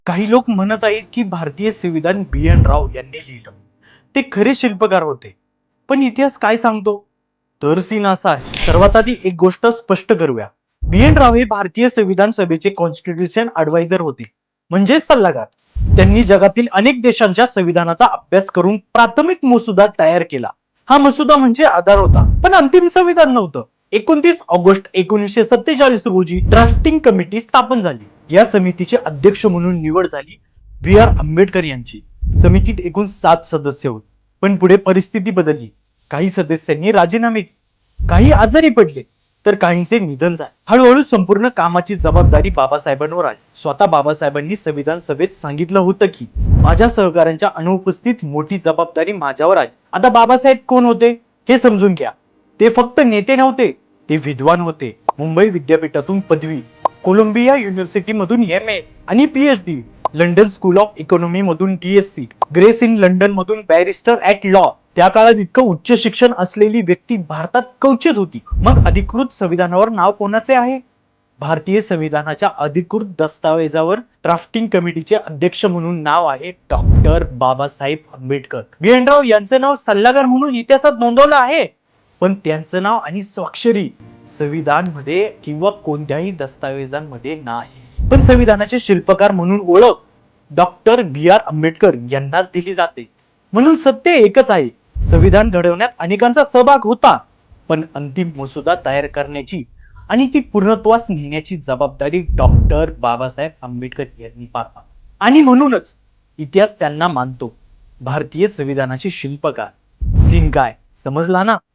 काही लोक म्हणत आहेत की भारतीय संविधान BN राव यांनी लिहिलं. ते खरे शिल्पकार होते. पण इतिहास काय सांगतो? तर सीन असा आहे. सर्वात आधी एक गोष्ट स्पष्ट करूया. BN राव हे भारतीय संविधान सभेचे कॉन्स्टिट्यूशन ॲडवायझर होते. म्हणजे सल्लागार. त्यांनी जगातील अनेक देशांच्या संविधानाचा अभ्यास करून प्राथमिक मसुदा तयार केला. हा मसुदा म्हणजे आधार होता, पण अंतिम संविधान नव्हतं. 29 ऑगस्ट 1947 रोजी ड्राफ्टिंग कमिटी स्थापन झाली. या समितीचे अध्यक्ष म्हणून निवड झाली BR आंबेडकर यांची. समितीत एकूण 7 सदस्य होते. पण पुढे परिस्थिती बदलली. काही सदस्यांनी राजीनामे दिले, काही आजारी पडले, तर काहींचे निधन झाले. हळूहळू संपूर्ण कामाची जबाबदारी बाबासाहेबांवर आली. स्वतः बाबासाहेबांनी संविधान सभेत सांगितलं होतं की माझ्या सहकाऱ्यांच्या अनुपस्थित मोठी जबाबदारी माझ्यावर आली. आता बाबासाहेब कोण होते हे समजून घ्या. ते फक्त नेते नव्हते, ते विद्वान होते. मुंबई विद्यापीठातून पदवी, कोलंबिया युनिव्हर्सिटी मधून MA आणि PhD, London school of economy मधून DSc, ग्रेस इन लंडन मधून बॅरिस्टर ॲट लॉ. त्या काळात इतकं उच्च शिक्षण असलेली व्यक्ती भारतात क्वचित होती. मग अधिकृत संविधानावर नाव कोणाचे आहे? भारतीय संविधानाच्या अधिकृत दस्तावेजावर ड्राफ्टिंग कमिटीचे अध्यक्ष म्हणून नाव आहे डॉक्टर बाबासाहेब आंबेडकर. BN राव यांचं नाव सल्लागार म्हणून इतिहासात नोंदवलं आहे, पण त्यांचं नाव आणि स्वाक्षरी संविधान मध्ये किंवा कोणत्याही दस्तावेजांमध्ये नाही. पण संविधानाचे शिल्पकार म्हणून ओळख डॉक्टर BR आंबेडकर यांनाच दिली जाते. म्हणून सत्य एकच आहे. संविधान घडवण्यात अनेकांचा सहभाग होता, पण अंतिम मसुदा तयार करण्याची आणि ती पूर्णत्वास नेण्याची जबाबदारी डॉक्टर बाबासाहेब आंबेडकर यांनी पार पाडली. आणि म्हणूनच इतिहास त्यांना मानतो भारतीय संविधानाचे शिल्पकार. सीन काय समजला ना?